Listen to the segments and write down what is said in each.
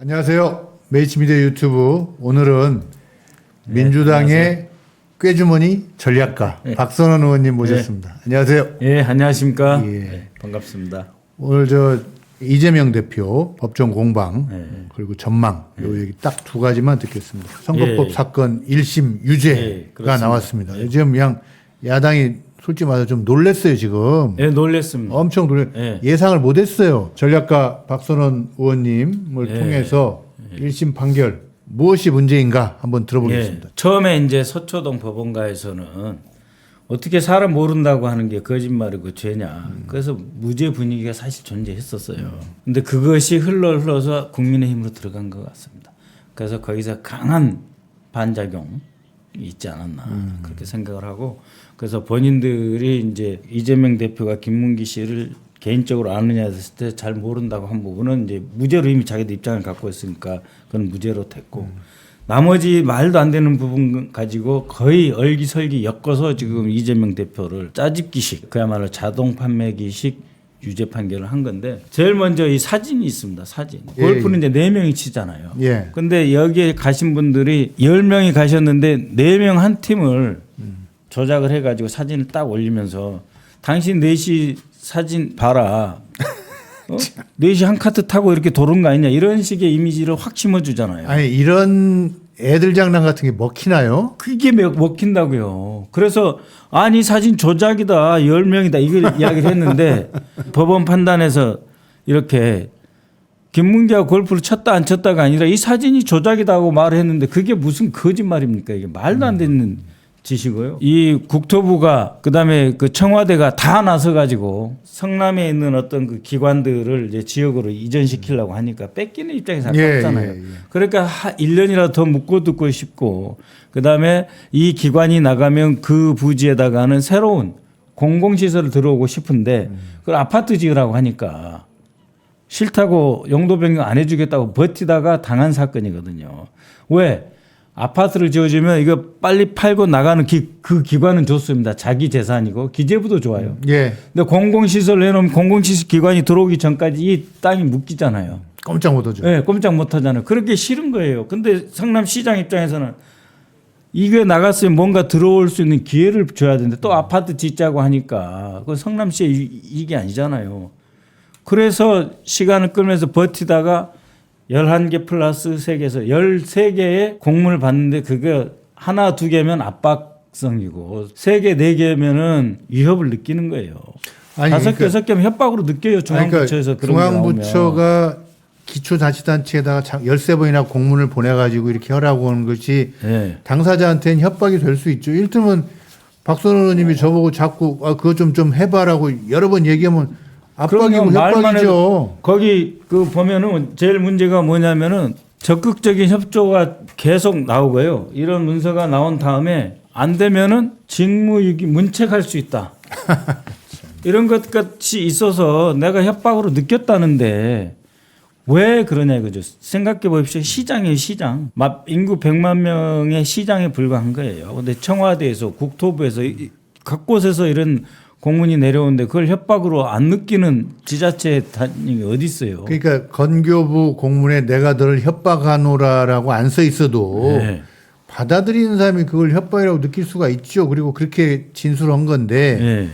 안녕하세요. 메이치미디어 유튜브. 오늘은 민주당의 꾀주머니 전략가 박선원 의원님 모셨습니다. 안녕하세요. 예, 안녕하십니까. 예. 네, 반갑습니다. 오늘 이재명 대표 법정 공방 그리고 전망 요 얘기 딱 두 가지만 듣겠습니다. 선거법 사건 1심 유죄가 그렇습니다. 나왔습니다. 지금 그냥 야당이 솔직히 말해서 좀 놀랬어요 지금. 예, 놀랬습니다. 엄청 예상을 못했어요. 전략가 박선원 의원님을 통해서 1심 판결 무엇이 문제인가 한번 들어보겠습니다. 처음에 이제 서초동 법원가에서는 어떻게 사람 모른다고 하는 게 거짓말이고 죄냐. 그래서 무죄 분위기가 사실 존재했었어요. 근데 그것이 흘러서 국민의힘으로 들어간 것 같습니다. 그래서 거기서 강한 반작용이 있지 않았나 그렇게 생각을 하고, 그래서 본인들이 이제 이재명 대표가 김문기 씨를 개인적으로 아느냐 했을 때 잘 모른다고 한 부분은 이제 무죄로 이미 자기들 입장을 갖고 있으니까 그건 무죄로 됐고, 나머지 말도 안 되는 부분 가지고 거의 얼기설기 엮어서 지금 이재명 대표를 짜집기식, 그야말로 자동 판매기식 유죄 판결을 한 건데, 제일 먼저 이 사진이 있습니다. 사진. 골프는 이제 4명이 치잖아요. 근데 여기에 가신 분들이 10명이 가셨는데 4명 한 팀을 조작을 해가지고 사진을 딱 올리면서 당신 4시 사진 봐라. 4시 한 카트 타고 이렇게 도는 거 아니냐, 이런 식의 이미지를 확 심어주잖아요. 아니 이런 애들 장난 같은 게 먹히나요? 그게 먹힌다고요. 그래서 아니 사진 조작이다, 10명이다 이걸 이야기를 했는데 법원 판단에서 이렇게 김문기가 골프를 쳤다 안 쳤다가 아니라 이 사진이 조작이다 하고 말을 했는데 그게 무슨 거짓말입니까? 이게 말도 안 되는 짓이고요. 이 국토부가 그다음에 그 청와대가 다 나서 가지고 성남에 있는 어떤 그 기관들을 이제 지역으로 이전시키려고 하니까 뺏기는 입장에서 아깝잖아요. 그러니까 1년이라도 더 묶어두고 싶고, 그다음에 이 기관이 나가면 그 부지에다가는 새로운 공공시설을 들어오고 싶은데 그걸 아파트 지으라고 하니까 싫다고 용도 변경 안 해주겠다고 버티다가 당한 사건이거든요. 왜? 아파트를 지어주면 이거 빨리 팔고 나가는 그 기관은 좋습니다. 자기 재산이고 기재부도 좋아요. 근데 공공시설을 해놓으면 공공시설 기관이 들어오기 전까지 이 땅이 묶이잖아요. 꼼짝 못하죠. 네, 꼼짝 못하잖아요. 그렇게 싫은 거예요. 근데 성남시장 입장에서는 이게 나갔으면 뭔가 들어올 수 있는 기회를 줘야 되는데 또 아파트 짓자고 하니까 그 성남시의 이익이 아니잖아요. 그래서 시간을 끌면서 버티다가 11개 플러스 3개에서 13개의 공문을 받는데 그게 하나 2개면 압박성이고 3개 4개면은 위협을 느끼는 거예요. 아니, 5개 6개면 협박으로 느껴요. 중앙부처에서. 그러니까 중앙부처가 기초자치단체에다가 13번이나 공문을 보내가지고 이렇게 하라고 하는 것이 당사자한테는 협박이 될 수 있죠. 일테면 박선원 의원님이 저보고 자꾸 그거 좀 해봐라고 여러 번 얘기하면 압박이고 협박이죠. 거기 그 보면은 제일 문제가 뭐냐면은 적극적인 협조가 계속 나오고요. 이런 문서가 나온 다음에 안 되면은 직무유기 문책할 수 있다. 이런 것 같이 있어서 내가 협박으로 느꼈다는데 왜 그러냐 이거죠. 생각해 보십시오. 시장이에요, 시장. 인구 100만 명의 시장에 불과한 거예요. 근데 청와대에서 국토부에서 각곳에서 이런 공문이 내려오는데 그걸 협박으로 안 느끼는 지자체 단위가 어디 있어요? 그러니까 건교부 공문에 내가 너를 협박하노라라고 안 써 있어도 받아들이는 사람이 그걸 협박이라고 느낄 수가 있죠. 그리고 그렇게 진술한 건데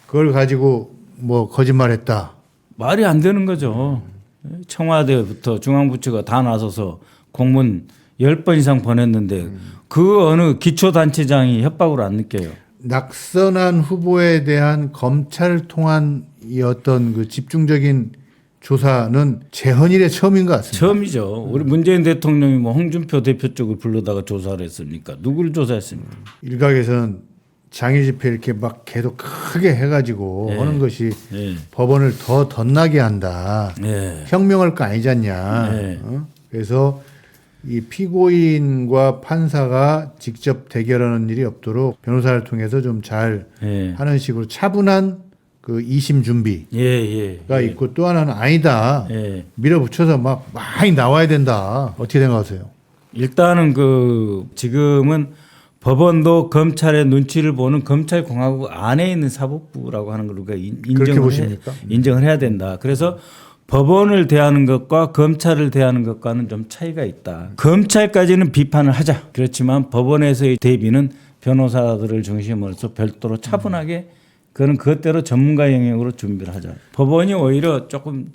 그걸 가지고 뭐 거짓말했다. 말이 안 되는 거죠. 청와대부터 중앙부처가 다 나서서 공문 10번 이상 보냈는데 그 어느 기초단체장이 협박으로 안 느껴요. 낙선한 후보에 대한 검찰 통한 이 어떤 그 집중적인 조사는 재헌일에 처음인 것 같습니다. 처음이죠. 우리 문재인 대통령이 뭐 홍준표 대표 쪽을 불러다가 조사를 했습니까? 누구를 조사했습니까? 일각에서는 장애 집회 이렇게 막 계속 크게 해가지고 하는 것이 법원을 더 덧나게 한다. 혁명할 거 아니잖냐. 그래서 이 피고인과 판사가 직접 대결하는 일이 없도록 변호사를 통해서 좀 잘 하는 식으로 차분한 그 2심 준비가 있고, 또 하나는 아니다. 밀어붙여서 막 많이 나와야 된다. 어떻게 생각하세요? 일단은 지금은 법원도 검찰의 눈치를 보는 검찰공화국 안에 있는 사법부라고 하는 걸 우리가 인정을 해야 된다. 그래서 법원을 대하는 것과 검찰을 대하는 것과는 좀 차이가 있다. 검찰까지는 비판을 하자. 그렇지만 법원에서의 대비는 변호사들을 중심으로 해서 별도로 차분하게 그는 그것대로 전문가 영역으로 준비를 하자. 법원이 오히려 조금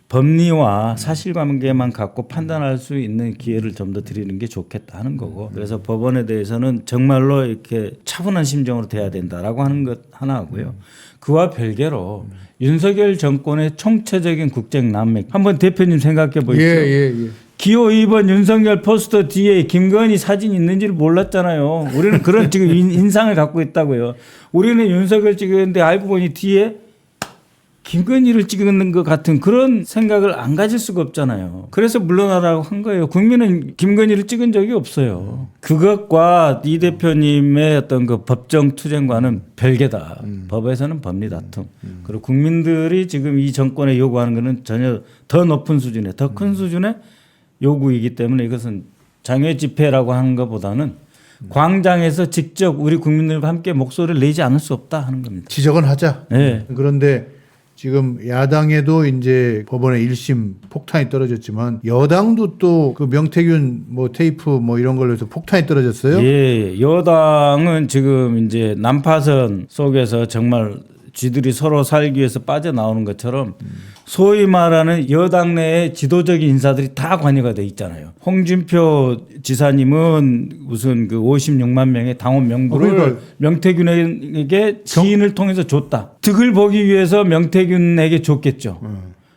법리와 사실관계만 갖고 판단할 수 있는 기회를 좀 더 드리는 게 좋겠다 하는 거고, 그래서 법원에 대해서는 정말로 이렇게 차분한 심정으로 돼야 된다라고 하는 것 하나 하고요. 그와 별개로 윤석열 정권의 총체적인 국정 난맥 한번 대표님 생각해 보십시오. 기호 2번 윤석열 포스터 뒤에 김건희 사진이 있는지를 몰랐잖아요. 우리는 그런 지금 인상을 갖고 있다고요. 우리는 윤석열 찍었는데 알고 보니 뒤에 김건희를 찍는 것 같은 그런 생각을 안 가질 수가 없잖아요. 그래서 물러나라고 한 거예요. 국민은 김건희를 찍은 적이 없어요. 그것과 이 대표님의 어떤 그 법정 투쟁과는 별개다. 법에서는 법리 다툼. 그리고 국민들이 지금 이 정권에 요구하는 것은 전혀 더 높은 수준의, 더 큰 수준의 요구이기 때문에 이것은 장외 집회라고 하는 것보다는 광장에서 직접 우리 국민들과 함께 목소리를 내지 않을 수 없다 하는 겁니다. 지적은 하자. 네. 그런데 지금 야당에도 이제 법원의 1심 폭탄이 떨어졌지만 여당도 또 그 명태균 뭐 테이프 뭐 이런 걸로 해서 폭탄이 떨어졌어요. 예, 여당은 지금 이제 난파선 속에서 정말 쥐들이 서로 살기 위해서 빠져나오는 것처럼 소위 말하는 여당 내의 지도적인 인사들이 다 관여가 돼 있잖아요. 홍준표 지사님은 무슨 그 56만 명의 당원 명부를 그러니까 명태균에게 지인을 통해서 줬다. 득을 보기 위해서 명태균에게 줬겠죠.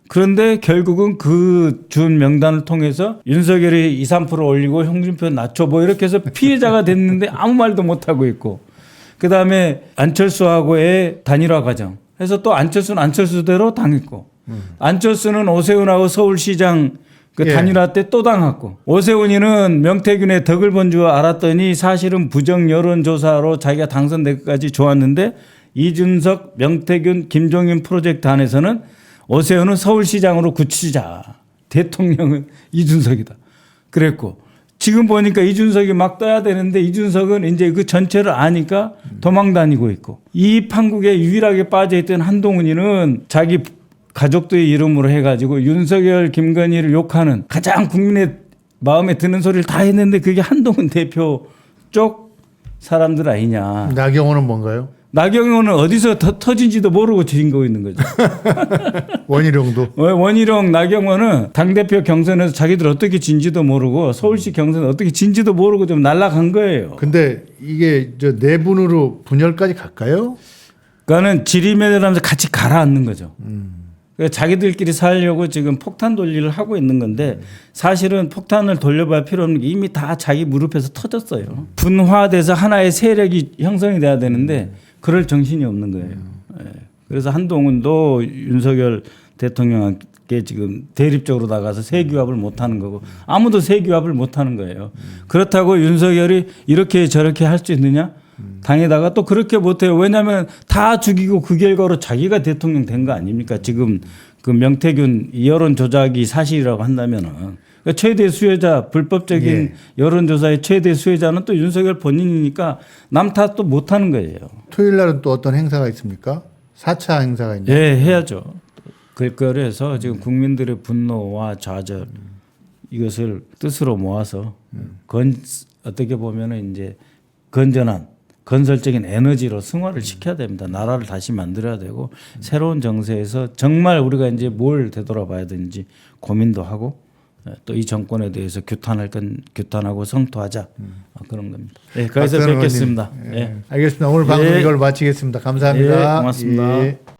그런데 결국은 그 준 명단을 통해서 윤석열이 2, 3% 올리고 홍준표 낮춰 뭐 이렇게 해서 피해자가 됐는데 아무 말도 못하고 있고, 그다음에 안철수하고의 단일화 과정 해서 또 안철수는 안철수대로 당했고, 안철수는 오세훈하고 서울시장 그 단일화 때 또 당했고, 오세훈이는 명태균의 덕을 본 줄 알았더니 사실은 부정 여론조사로 자기가 당선될 것까지 좋았는데 이준석, 명태균, 김종인 프로젝트 안에서는 오세훈은 서울시장으로 굳히자, 대통령은 이준석이다 그랬고, 지금 보니까 이준석이 막 떠야 되는데 이준석은 이제 그 전체를 아니까 도망 다니고 있고, 이 판국에 유일하게 빠져있던 한동훈이는 자기 가족들의 이름으로 해가지고 윤석열, 김건희를 욕하는 가장 국민의 마음에 드는 소리를 다 했는데 그게 한동훈 대표 쪽 사람들 아니냐. 나경원은 뭔가요? 나경원은 어디서 터진지도 모르고 진거 있는 거죠. 원희룡도. 원희룡, 나경원은 당대표 경선에서 자기들 어떻게 진지도 모르고 서울시 경선 어떻게 진지도 모르고 좀 날아간 거예요. 근데 이게 저 내분으로 분열까지 갈까요? 그러니까는 지리매달하면서 같이 가라앉는 거죠. 그러니까 자기들끼리 살려고 지금 폭탄 돌리를 하고 있는 건데 사실은 폭탄을 돌려봐야 필요 없는 게 이미 다 자기 무릎에서 터졌어요. 분화돼서 하나의 세력이 형성이 돼야 되는데 그럴 정신이 없는 거예요. 예. 그래서 한동훈도 윤석열 대통령께 지금 대립적으로 나가서 세규합을 못하는 거고 아무도 세규합을 못하는 거예요. 그렇다고 윤석열이 이렇게 저렇게 할 수 있느냐? 당에다가 또 그렇게 못해요. 왜냐하면 다 죽이고 그 결과로 자기가 대통령 된 거 아닙니까? 지금 그 명태균 여론 조작이 사실이라고 한다면은 그러니까 최대 수혜자, 불법적인 여론조사의 최대 수혜자는 또 윤석열 본인이니까 남 탓도 못하는 거예요. 토요일 날은 또 어떤 행사가 있습니까? 4차 행사가 있나요? 예, 해야죠. 그래서 지금 국민들의 분노와 좌절 이것을 뜻으로 모아서 어떻게 보면은 이제 건전한 건설적인 에너지로 승화를 시켜야 됩니다. 나라를 다시 만들어야 되고 새로운 정세에서 정말 우리가 이제 뭘 되돌아봐야 되는지 고민도 하고 또 이 정권에 대해서 규탄할 건 규탄하고 성토하자 그런 겁니다. 네, 거기서 뵙겠습니다. 예. 알겠습니다. 오늘 방송 이걸 마치겠습니다. 감사합니다. 고맙습니다.